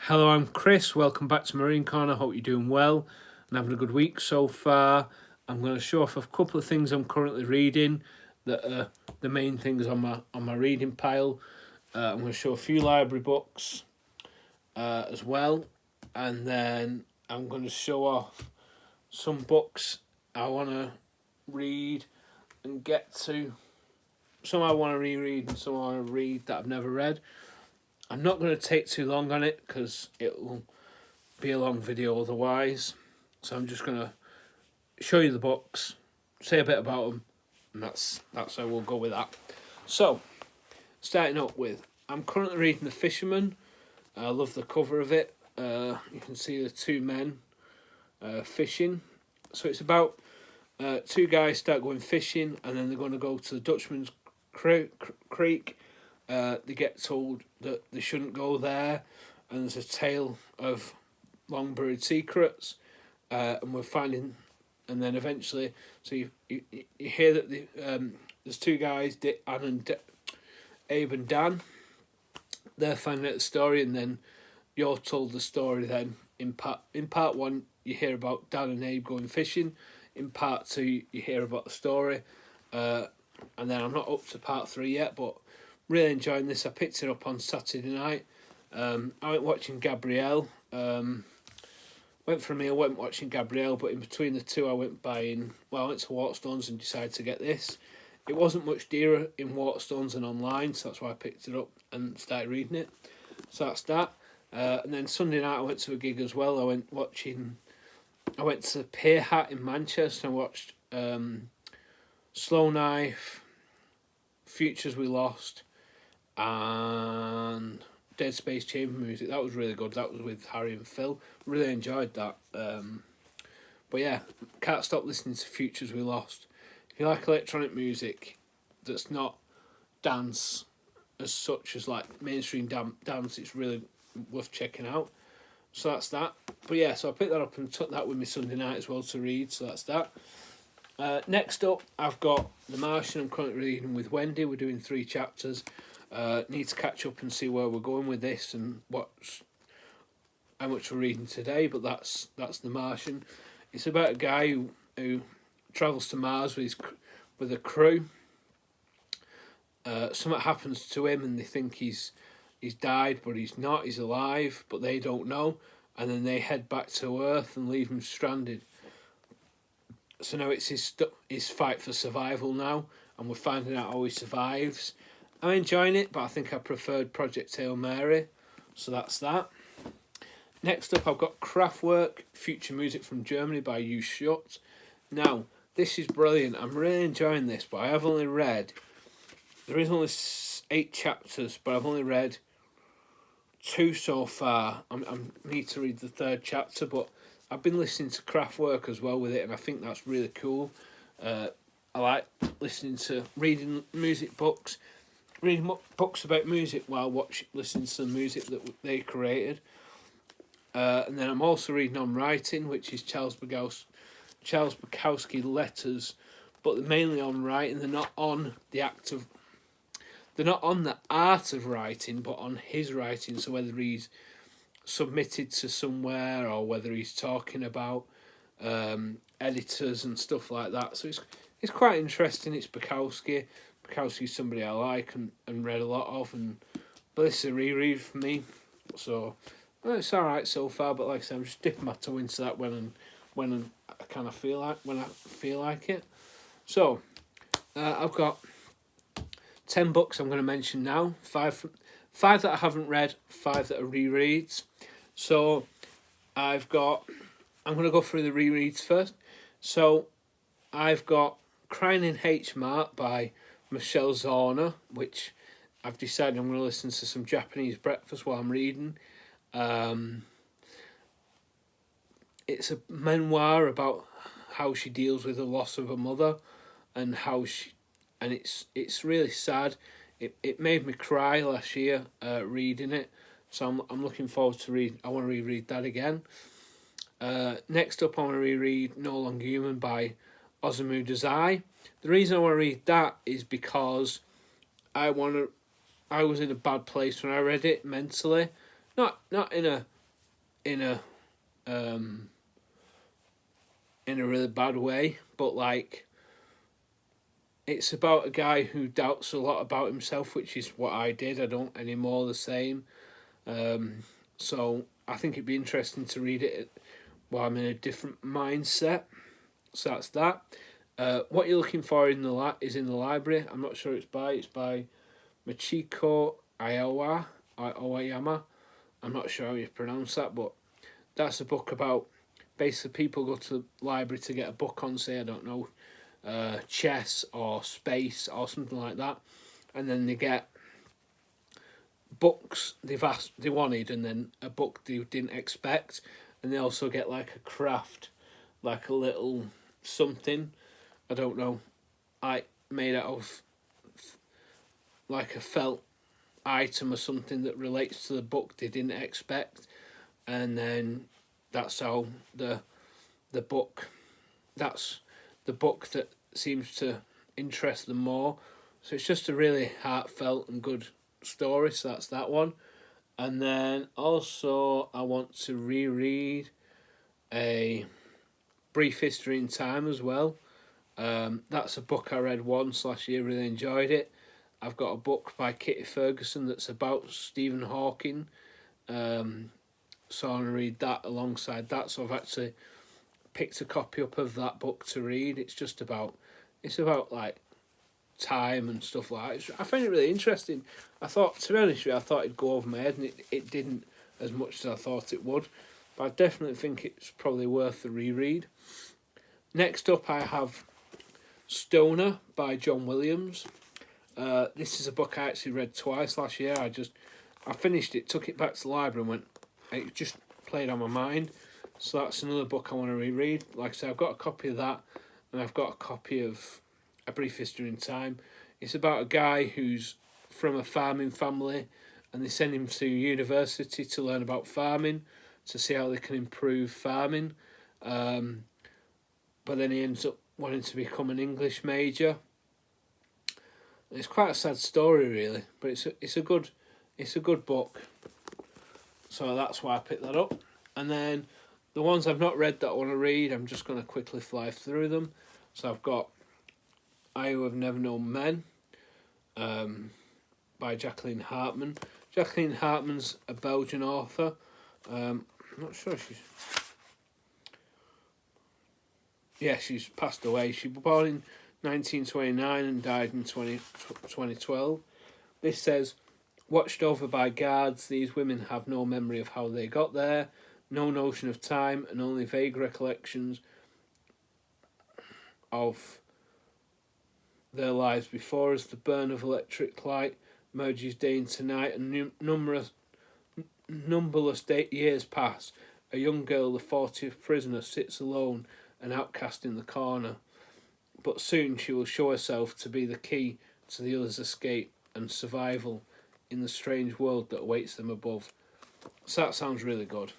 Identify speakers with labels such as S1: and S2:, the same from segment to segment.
S1: Hello, I'm Chris. Welcome back to Marine Corner. Hope you're doing well and having a good week so far. I'm going to show off a couple of things I'm currently reading that are the main things on my reading pile. I'm going to show a few library books as well, and then I'm going to show off some books I want to read and get to. Some I want to reread and some I want to read that I've never read. I'm not going to take too long on it because it will be a long video otherwise. So I'm just going to show you the books, say a bit about them, and that's how we'll go with that. So, starting up with, I'm currently reading The Fisherman. I love the cover of it. You can see the two men fishing. So it's about two guys start going fishing, and then they're going to go to the Dutchman's Creek. They get told that they shouldn't go there, and there's a tale of long buried secrets, and we're finding, and then eventually, so you hear that there's two guys, Abe and Dan. They're finding out the story, and then you're told the story. Then in part one, you hear about Dan and Abe going fishing. In part two, you hear about the story, and then I'm not up to part three yet, but really enjoying this. I picked it up on Saturday night. I went watching Gabrielle. Went for a meal, went watching Gabrielle, but in between the two I went to Waterstones and decided to get this. It wasn't much dearer in Waterstones than online, so that's why I picked it up and started reading it. So that's that. And then Sunday night I went to a gig as well. I went to Pier Hat in Manchester and watched Slow Knife, Futures We Lost, and Dead Space Chamber Music. That was really good. That was with Harry and Phil. Really enjoyed that. But yeah, can't stop listening to Futures We Lost. If you like electronic music that's not dance as such as like mainstream dance, it's really worth checking out. So that's that. But yeah, so I picked that up and took that with me Sunday night as well to read. So that's that. Next up, I've got The Martian. I'm currently reading with Wendy. We're doing 3 chapters. Need to catch up and see where we're going with this and how much we're reading today. But that's The Martian. It's about a guy who travels to Mars with a crew. Something happens to him and they think he's died, but he's not. He's alive, but they don't know. And then they head back to Earth and leave him stranded. So now it's his fight for survival now, and we're finding out how he survives. I'm enjoying it, but I think I preferred Project Hail Mary, so that's that. Next up, I've got Kraftwerk, Future Music from Germany by You Shut. Now, this is brilliant. I'm really enjoying this, but I have only read... There is only 8 chapters, but I've only read 2 so far. I need to read the 3rd chapter, but I've been listening to Kraftwerk as well with it, and I think that's really cool. I like reading books about music while listening to the music that they created. And then I'm also reading on writing, which is Charles Bukowski letters, but they're mainly on writing. They're not on the art of writing, but on his writing. So whether he's submitted to somewhere or whether he's talking about editors and stuff like that. So it's quite interesting. It's Bukowski. Bukowski's somebody I like and read a lot of, but this is a reread for me. So it's all right so far. But like I said, I'm just dipping my toe into that when I kind of feel like it. So I've got 10 books I'm going to mention now. 5 that I haven't read, 5 that are rereads. So I'm going to go through the rereads first. So I've got Crying in H Mart by Michelle Zorner, which I've decided I'm going to listen to some Japanese breakfast while I'm reading. It's a memoir about how she deals with the loss of her mother and it's really sad. It made me cry last year reading it, so I'm looking forward to I want to reread that again. Next up, I want to reread No Longer Human by Osamu Dazai. The reason I want to read that is because I was in a bad place when I read it mentally, not in a in a really bad way, but like it's about a guy who doubts a lot about himself, which is what I did. I don't anymore the same. So I think it'd be interesting to read it while I'm in a different mindset. So that's that. What you're looking for in the is in the library. I'm not sure it's by. It's by Michiko Aoyama. I'm not sure how you pronounce that, but that's a book about basically people go to the library to get a book on, say, I don't know, chess or space or something like that, and then they get books they wanted, and then a book they didn't expect, and they also get like a craft, like a little something, I don't know, I made out of like a felt item or something that relates to the book they didn't expect, and then that's how the book that's the book that seems to interest them more. So it's just a really heartfelt and good story, so that's that one. And then also I want to reread A Brief History in Time as well. That's a book I read once last year, really enjoyed it. I've got a book by Kitty Ferguson that's about Stephen Hawking, so I'm going to read that alongside that. So I've actually picked a copy up of that book to read. It's about like time and stuff like that. I find it really interesting. I thought, to be honest with you, I thought it'd go over my head, and it didn't as much as I thought it would. But I definitely think it's probably worth the reread. Next up, I have Stoner by John Williams. This is a book I actually read twice last year. I finished it, took it back to the library, and it just played on my mind. So that's another book I want to reread. Like I said, I've got a copy of that, and I've got a copy of A Brief History in Time. It's about a guy who's from a farming family, and they send him to university to learn about farming, to see how they can improve farming. But then he ends up wanting to become an English major. It's quite a sad story, really, but it's a good book. So that's why I picked that up. And then the ones I've not read that I want to read, I'm just going to quickly fly through them. So I've got I Who Have Never Known Men, by Jacqueline Hartman. Jacqueline Hartman's a Belgian author. I'm not sure she's passed away. She was born in 1929 and died in 2012. This says, watched over by guards, these women have no memory of how they got there, no notion of time, and only vague recollections of their lives before us. The burn of electric light merges day into night, and numberless years pass. A young girl, the 40th prisoner, sits alone, an outcast in the corner. But soon she will show herself to be the key to the others' escape and survival in the strange world that awaits them above. So that sounds really good.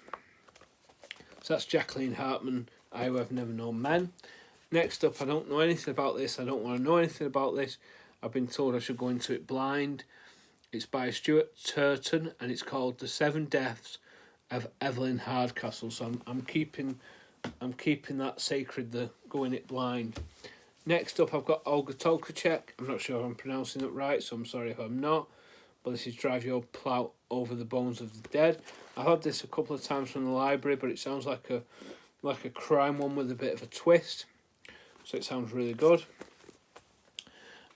S1: So that's Jacqueline Hartman, I Who Have Never Known Men. Next up, I don't know anything about this. I don't want to know anything about this. I've been told I should go into it blind. It's by Stuart Turton, and it's called The Seven Deaths of Evelyn Hardcastle. So I'm keeping that sacred, the going it blind. Next up, I've got Olga Tokarczuk. I'm not sure if I'm pronouncing it right, so I'm sorry if I'm not. But this is Drive Your Plough Over the Bones of the Dead. I've had this a couple of times from the library, but it sounds like a crime one with a bit of a twist. So it sounds really good.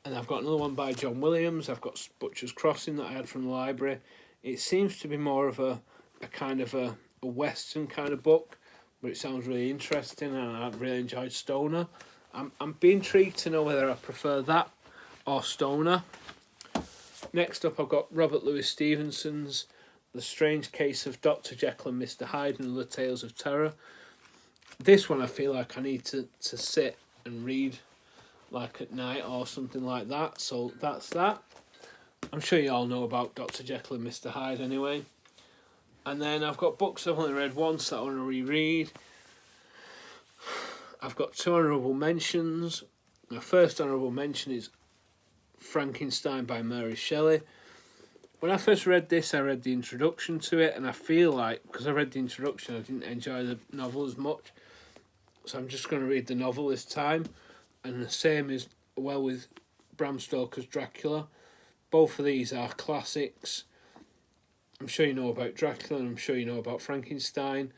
S1: And I've got another one by John Williams. I've got Butcher's Crossing that I had from the library. It seems to be more of a kind of a Western kind of book, but it sounds really interesting, and I've really enjoyed Stoner. I'm being intrigued to know whether I prefer that or Stoner. Next up, I've got Robert Louis Stevenson's The Strange Case of Dr. Jekyll and Mr. Hyde and Other Tales of Terror. This one I feel like I need to sit and read like at night or something like that. So that's that. I'm sure you all know about Dr. Jekyll and Mr. Hyde anyway. And then I've got books I've only read once that I want to reread. I've got two honourable mentions. My first honourable mention is Frankenstein by Mary Shelley. when I first read this, I read the introduction to it, and I feel like, because I read the introduction, I didn't enjoy the novel as much. So I'm just going to read the novel this time. And the same is well with Bram Stoker's Dracula. Both of these are classics. I'm sure you know about Dracula, and I'm sure you know about Frankenstein.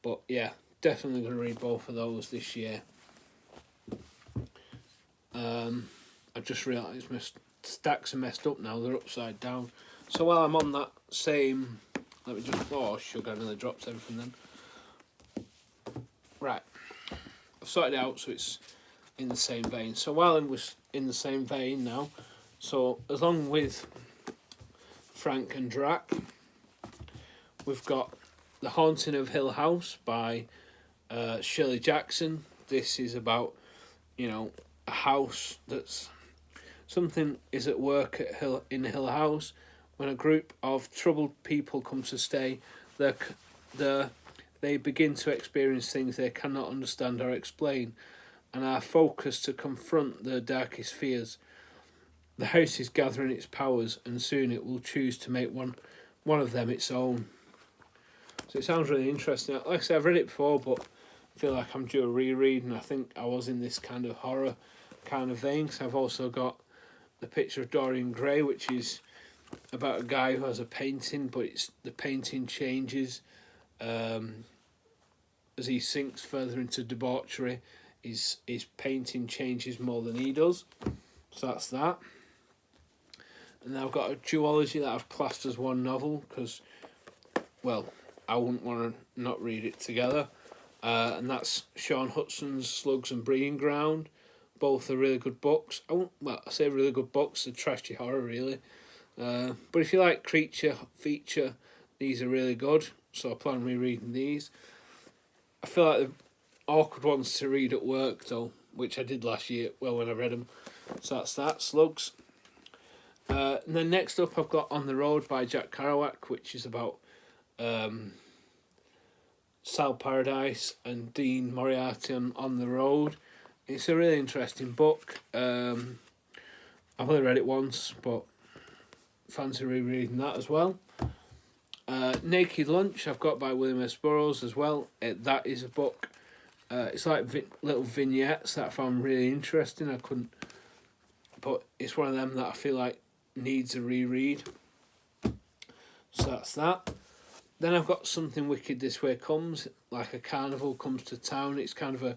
S1: But yeah, definitely going to read both of those this year. I just realised my stacks are messed up now, they're upside down. So while I'm on that same, let me just, oh sugar, I nearly dropped everything then. Right, I've sorted it out so it's in the same vein. So while I'm in the same vein now, so along with Frank and Drac, we've got The Haunting of Hill House by Shirley Jackson. This is about, you know, a house that's, something is at work at in Hill House. When a group of troubled people come to stay, they begin to experience things they cannot understand or explain, and are focused to confront their darkest fears. The house is gathering its powers, and soon it will choose to make one of them its own. So it sounds really interesting. Like I said, I've read it before, but I feel like I'm due a reread, and I think I was in this kind of horror kind of vein. So I've also got The Picture of Dorian Gray, which is about a guy who has a painting, but the painting changes as he sinks further into debauchery. His painting changes more than he does. So that's that. And then I've got a duology that I've classed as one novel because, well, I wouldn't want to not read it together. And that's Sean Hudson's Slugs and Breeding Ground. Both are really good books. I say really good books, they're trashy horror really. But if you like creature feature, these are really good. So I plan on rereading these. I feel like the awkward ones to read at work though, which I did last year, well when I read them. So that's that, Slugs. And then next up I've got On the Road by Jack Kerouac, which is about Sal Paradise and Dean Moriarty on the road. It's a really interesting book. I've only read it once, but fancy rereading that as well. Naked Lunch I've got by William S. Burroughs as well. That is a book. It's like little vignettes that I found really interesting. But it's one of them that I feel like needs a reread. So that's that. Then I've got Something Wicked This Way Comes, like a carnival comes to town. It's kind of a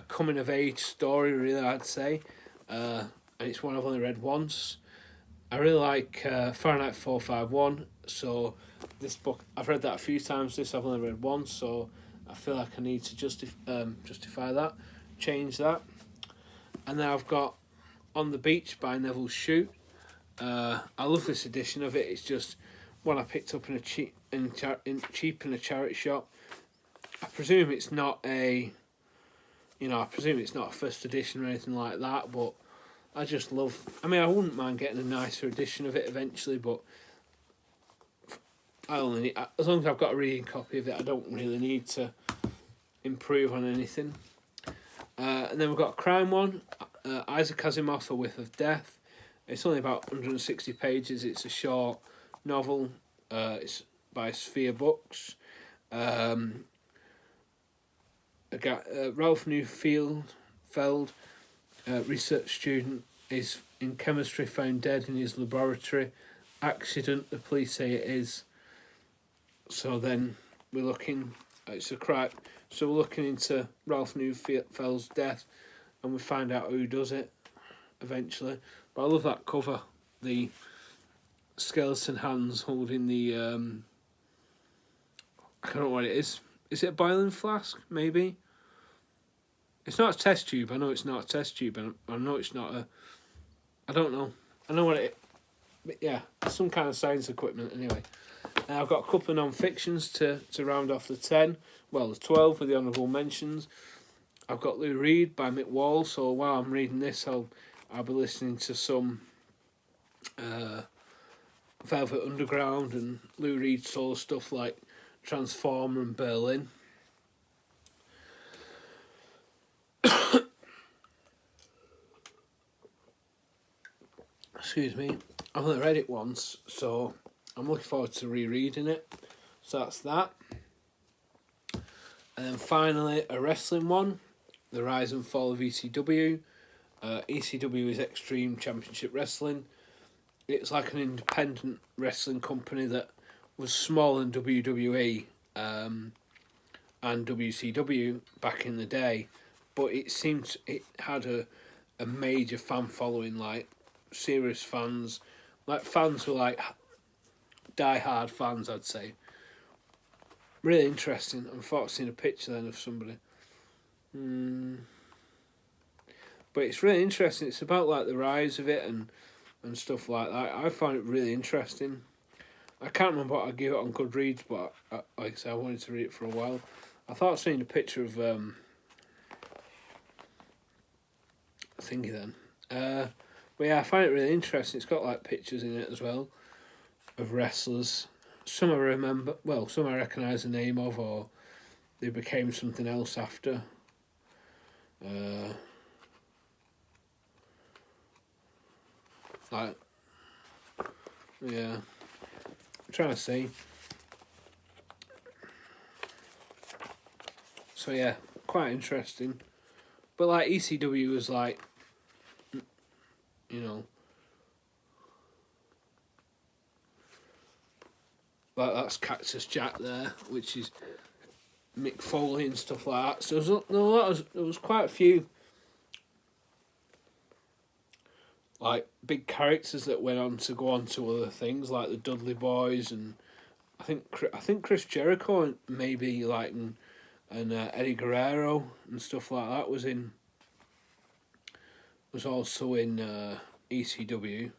S1: coming of age story, really, I'd say. And it's one I've only read once. I really like Fahrenheit 451, so this book, I've read that a few times, this I've only read once, so I feel like I need to justify that, change that. And then I've got On the Beach by Neville Shute. I love this edition of it. It's just one I picked up in a cheap in a charity shop. I presume it's not a first edition or anything like that, but I just love, I mean, I wouldn't mind getting a nicer edition of it eventually, but I only need, as long as I've got a reading copy of it, I don't really need to improve on anything. And then we've got a crime one, Isaac Asimov, A Whiff of Death. It's only about 160 pages. It's a short novel. It's by Sphere Books. Ralph Neufeld, research student, is in chemistry found dead in his laboratory. Accident, the police say it is. So then we're looking, it's a crime. So we're looking into Ralph Neufeld's death, and we find out who does it eventually. But I love that cover, the skeleton hands holding the I don't know what it is. Is it a boiling flask? Maybe. It's not a test tube. I know it's not a test tube, and I know it's not a. I don't know. I know what it. But yeah, some kind of science equipment. Anyway, I've got a couple of non-fictions to round off the 10. Well, the 12 with the honourable mentions. I've got Lou Reed by Mick Wall. So while I'm reading this, I'll be listening to some Velvet Underground and Lou Reed solo stuff like Transformer and Berlin. Excuse me. I've only read it once, so I'm looking forward to rereading it. So that's that. And then finally, a wrestling one, The Rise and Fall of ECW. ECW is Extreme Championship Wrestling. It's like an independent wrestling company that was smaller than WWE and WCW back in the day, but it seemed it had a major fan following, like serious fans, like fans were like die-hard fans, I'd say. Really interesting. I thought I'd seen a picture then of somebody. But it's really interesting. It's about like the rise of it and stuff like that. I found it really interesting. I can't remember what I gave it on Goodreads, but like I said, I wanted to read it for a while. I thought I'd seen a picture of thingy then. But yeah, I find it really interesting. It's got like pictures in it as well of wrestlers. Some I remember, well, some I recognise the name of, or they became something else after. Like, yeah, I'm trying to see. So yeah, quite interesting. But like ECW was like, you know, like that's Cactus Jack there, which is Mick Foley and stuff like that. So there was quite a few like big characters that went on to go on to other things, like the Dudley Boys, and I think Chris Jericho and maybe like and Eddie Guerrero and stuff like that was also in ECW.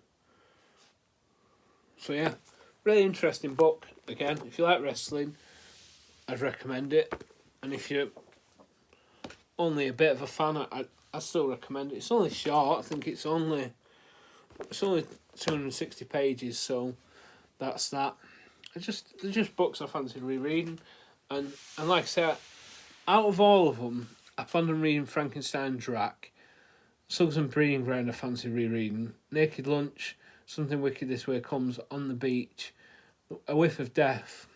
S1: So yeah, really interesting book. Again, if you like wrestling, I'd recommend it. And if you're only a bit of a fan, I still recommend it. It's only short. I think it's only 260 pages, so that's that. They're just books I fancied rereading, and like I said, out of all of them, I planned on reading Frankenstein Drac, Slugs and Breeding Ground I fancy rereading, Naked Lunch, Something Wicked This Way Comes, On the Beach, A Whiff of Death,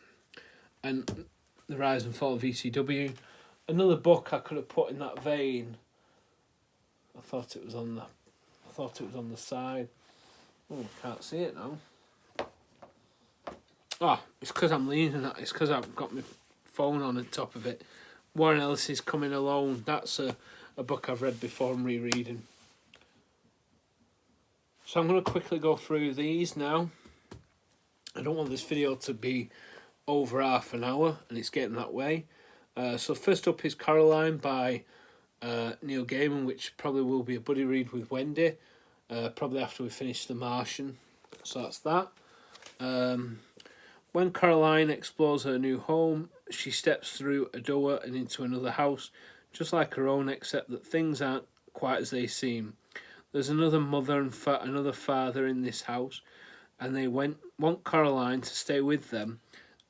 S1: and The Rise and Fall of ECW. Another book I could have put in that vein. I thought it was on the side. Oh, can't see it now. Oh, it's because I'm leaning at it. It's because I've got my phone on the top of it. Warren Ellis's Coming Alone. That's a book I've read before and rereading. So I'm going to quickly go through these now. I don't want this video to be over half an hour, and it's getting that way. So first up is Coraline by Neil Gaiman, which probably will be a buddy read with Wendy, probably after we finish The Martian. So that's that. When Coraline explores her new home, she steps through a door and into another house, just like her own, except that things aren't quite as they seem. There's another mother and another father in this house, and they want Coraline to stay with them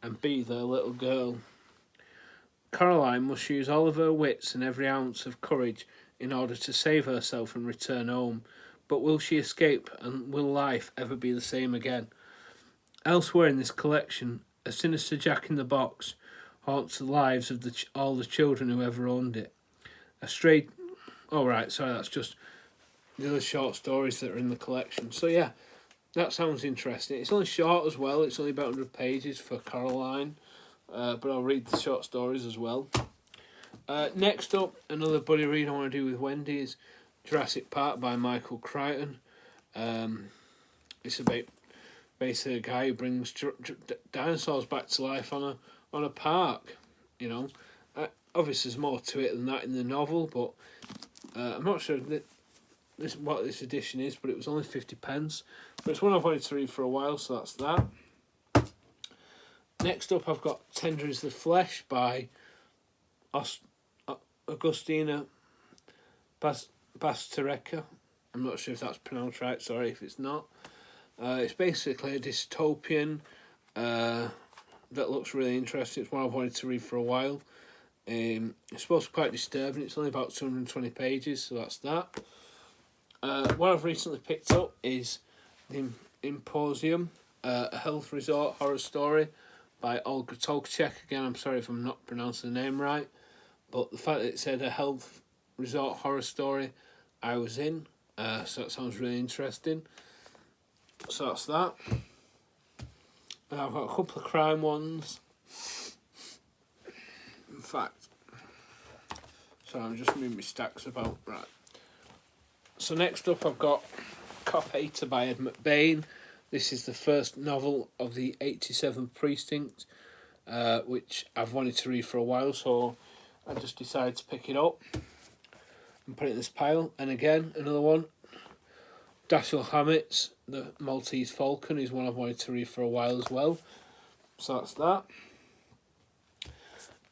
S1: and be their little girl. Coraline must use all of her wits and every ounce of courage in order to save herself and return home. But will she escape, and will life ever be the same again? Elsewhere in this collection, a sinister Jack-in-the-Box haunts the lives of all the children who ever owned it. That's just the other short stories that are in the collection. So yeah, that sounds interesting. It's only short as well. It's only about 100 pages for Coraline, but I'll read the short stories as well. Next up, another buddy read I want to do with Wendy is Jurassic Park by Michael Crichton. It's about basically a guy who brings dinosaurs back to life on a park. You know, obviously there's more to it than that in the novel, but I'm not sure what this edition is, but it was only 50p. But it's one I've wanted to read for a while, so that's that. Next up, I've got Tender is the Flesh by Agustina Basterrecka. I'm not sure if that's pronounced right, sorry if it's not. It's basically a dystopian that looks really interesting. It's one I've wanted to read for a while. It's supposed to be quite disturbing. It's only about 220 pages, so that's that. What I've recently picked up is The Imposium A Health Resort Horror Story by Olga Tolkachek. Again, I'm sorry if I'm not pronouncing the name right, but the fact that it said a health resort horror story, I was in. So that sounds really interesting. So that's that. And I've got a couple of crime ones. In fact, so I'm just moving my stacks about. Right. So next up I've got Cop Hater by Ed McBain. This is the first novel of the 87th Precinct, which I've wanted to read for a while, so I just decided to pick it up and put it in this pile. And again, another one, Dashiell Hammett's The Maltese Falcon is one I've wanted to read for a while as well. So that's that.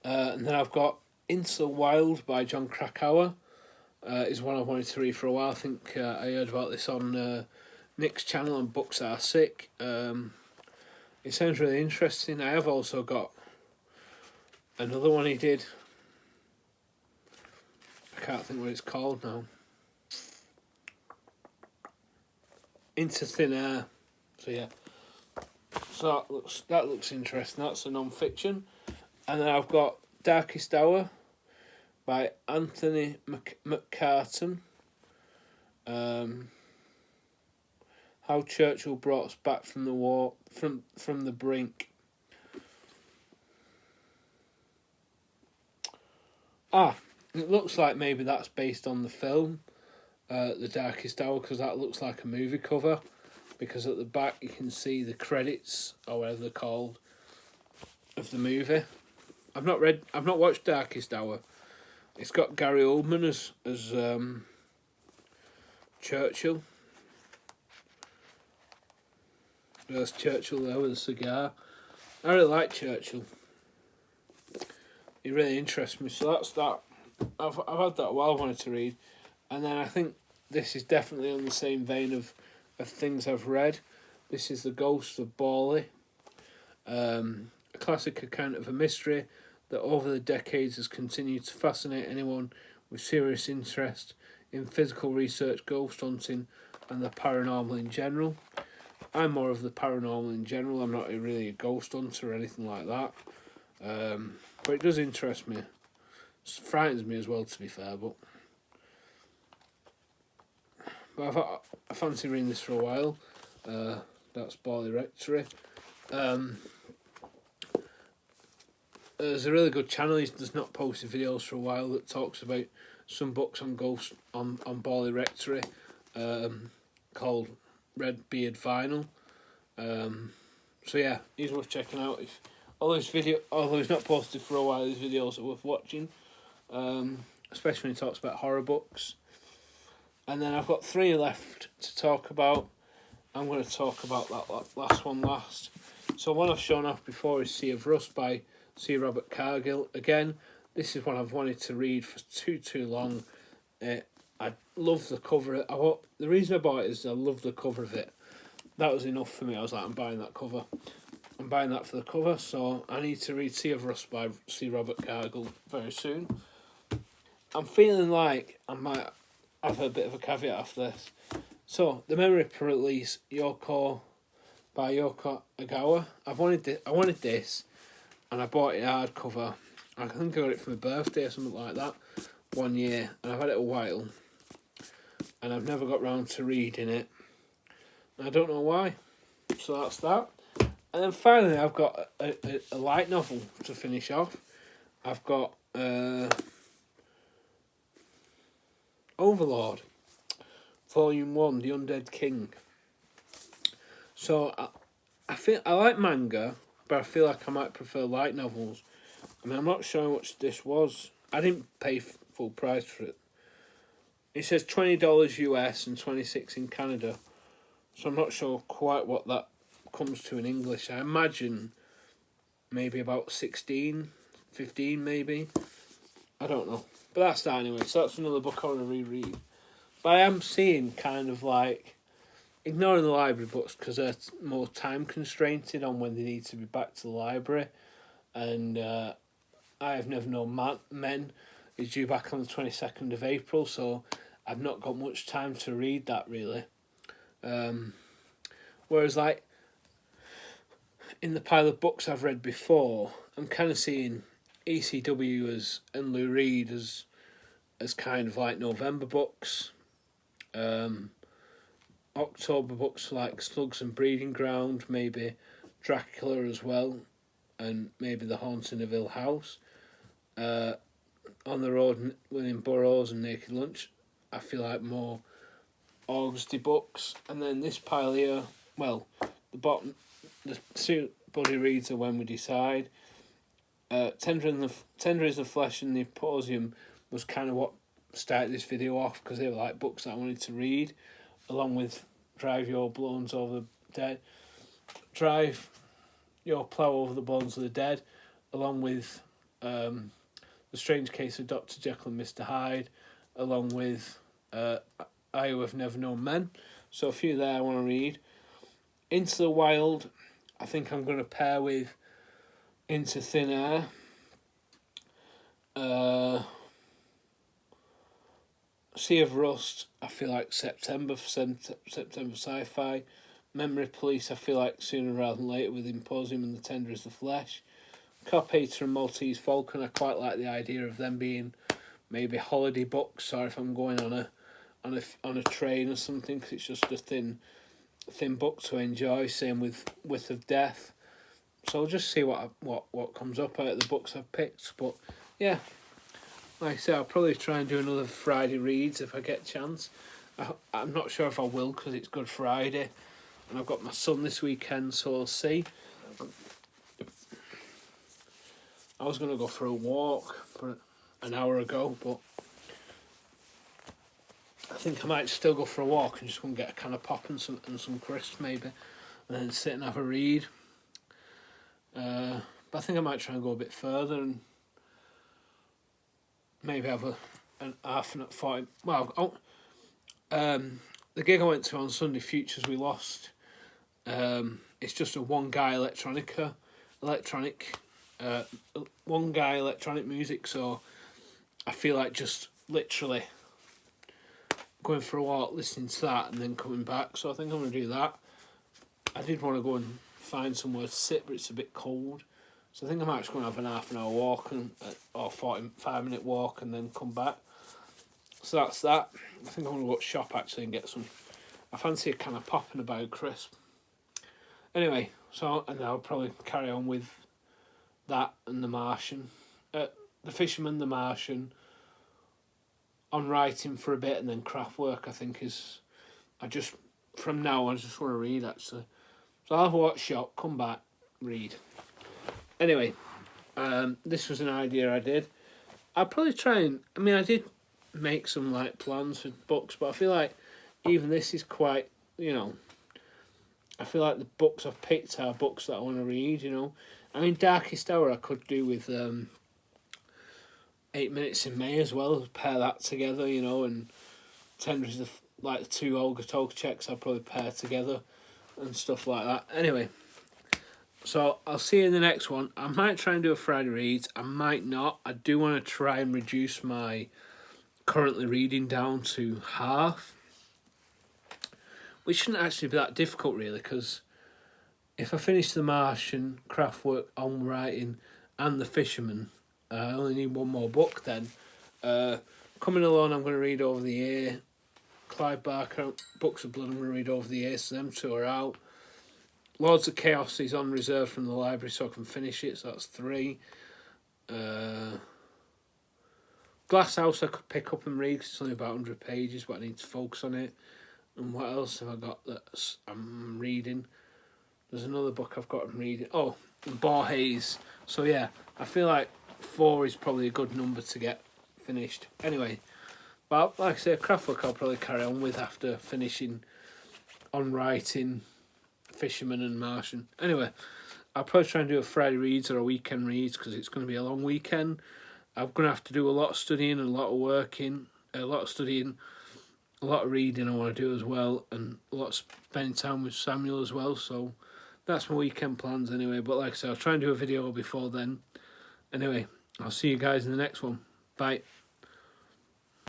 S1: And then I've got Into the Wild by John Krakauer. Is one I've wanted to read for a while. I think I heard about this on Nick's channel on Books That Are Sick. It sounds really interesting. I have also got another one he did. I can't think what it's called now. Into Thin Air. So yeah. So that looks interesting. That's a non-fiction. And then I've got Darkest Hour by Anthony McCartan. How Churchill brought us back from the war, from the brink. It looks like maybe that's based on the film, The Darkest Hour, because that looks like a movie cover. Because at the back you can see the credits, or whatever they're called, of the movie. I've not watched Darkest Hour. It's got Gary Oldman as Churchill. There's Churchill there with a cigar. I really like Churchill. He really interests me. So that's that. I've had that a while I wanted to read. And then I think this is definitely on the same vein of things I've read. This is The Ghost of Borley. A classic account of a mystery that over the decades has continued to fascinate anyone with serious interest in physical research, ghost hunting, and the paranormal in general. I'm more of the paranormal in general. I'm not really a ghost hunter or anything like that. But it does interest me. It frightens me as well, to be fair. But I fancy reading this for a while. That's Borley Rectory. There's a really good channel. He does not posted videos for a while that talks about some books on ghosts on Borley Rectory, called Red Beard Vinyl. So yeah, he's worth checking out. Although he's not posted for a while, his videos are worth watching, especially when he talks about horror books. And then I've got 3 left to talk about. I'm going to talk about that last one last. So one I've shown off before is Sea of Rust by C. Robert Cargill. Again, this is one I've wanted to read for too long. I love the cover. The reason I bought it is I love the cover of it. That was enough for me. I was like, I'm buying that cover. I'm buying that for the cover, so I need to read Sea of Rust by C. Robert Cargill very soon. I'm feeling like I might have a bit of a caveat after this. So, The Memory Police, Yoko by Yoko Agawa. I wanted this, and I bought it hardcover. I think I got it for my birthday or something like that one year, and I've had it a while, and I've never got round to reading it. I don't know why. So that's that. And then finally, I've got a light novel to finish off. I've got Overlord, Volume 1, The Undead King. So I feel I like manga, but I feel like I might prefer light novels. I mean, I'm not sure how much this was. I didn't pay full price for it. It says $20 US and $26 in Canada. So I'm not sure quite what that comes to in English. I imagine maybe about 16, 15 maybe. I don't know. But that's that anyway. So that's another book I want to reread. But I am seeing kind of like, ignoring the library books because they're more time constrained on when they need to be back to the library. And I Have Never Known Men is due back on the 22nd of April, so I've not got much time to read that really. Whereas like in the pile of books I've read before, I'm kind of seeing ECW and Lou Reed as kind of like November books. October books like Slugs and Breeding Ground, maybe Dracula as well, and maybe The Haunting of Hill House. On the Road, William Burroughs and Naked Lunch, I feel like more Augusty books. And then this pile here, well, the bottom, the two Buddy Reads are When We Decide. Tender is the Flesh and the Imposium was kind of what started this video off, because they were like books that I wanted to read, along with Drive Your Bones Over the Dead, Drive Your Plough Over the Bones of the Dead, along with The Strange Case of Dr. Jekyll and Mr. Hyde, along with I Who Have Never Known Men. So a few there I want to read. Into the Wild, I think I'm going to pair with Into Thin Air. Sea of Rust, I feel like September sci-fi. Memory Police, I feel like sooner rather than later with Imposium and The Tender is the Flesh. Carpater and Maltese Falcon, I quite like the idea of them being maybe holiday books, or if I'm going on a train or something, because it's just a thin book to enjoy. Same with Width of Death. So I'll just see what comes up out of the books I've picked. But yeah, like I say, I'll probably try and do another Friday reads if I get a chance. I'm not sure if I will, because it's Good Friday and I've got my son this weekend, so I'll see. I was going to go for a walk for an hour ago, but I think I might still go for a walk and just go and get a can of pop and some crisps maybe, and then sit and have a read. But I think I might try and go a bit further and maybe have an half an 40. Well, the gig I went to on Sunday, Futures We Lost. It's just a one guy electronic music. So I feel like just literally going for a walk, listening to that, and then coming back. So I think I'm going to do that. I did want to go and find somewhere to sit, but it's a bit cold. So I think I might just go and have an half an hour walk or 45-minute walk and then come back. So that's that. I think I'm going to go to shop actually and get some. I fancy a can of pop and a bag of crisp. Anyway, and I'll probably carry on with that and The Martian. The Fisherman, The Martian. On writing for a bit, and then craft work I think is, from now on I just want to read actually. So I'll have a watch shop, come back, read. Anyway, this was an idea I did. I'll probably try and, I did make some like plans for books, but I feel like even this is quite, I feel like the books I've picked are books that I want to read, Darkest Hour I could do with 8 Minutes in May as well, pair that together, and Tender is the two Olga Tokarczuk's I'll probably pair together and stuff like that. Anyway, so I'll see you in the next one. I might try and do a Friday reads, I might not. I do want to try and reduce my currently reading down to half, which shouldn't actually be that difficult really, because if I finish The Martian, craft work on writing, and The Fisherman, I only need one more book then. Coming Alone I'm going to read over the year. Clive Barker, Books of Blood I'm going to read over the year, so them two are out. Lords of Chaos is on reserve from the library so I can finish it, so that's 3. Glass House I could pick up and read because it's only about 100 pages, but I need to focus on it. And what else have I got that I'm reading? There's another book I've got I'm reading. Oh, Borges. So yeah, I feel like 4 is probably a good number to get finished. Anyway, but like I say, craft work I'll probably carry on with after finishing on writing Fisherman and Martian. Anyway, I'll probably try and do a Friday reads or a weekend reads because it's going to be a long weekend. I'm going to have to do a lot of studying and a lot of working, a lot of studying, a lot of reading I want to do as well, and a lot of spending time with Samuel as well. So that's my weekend plans anyway. But like I said, I'll try and do a video before then. Anyway, I'll see you guys in the next one. Bye.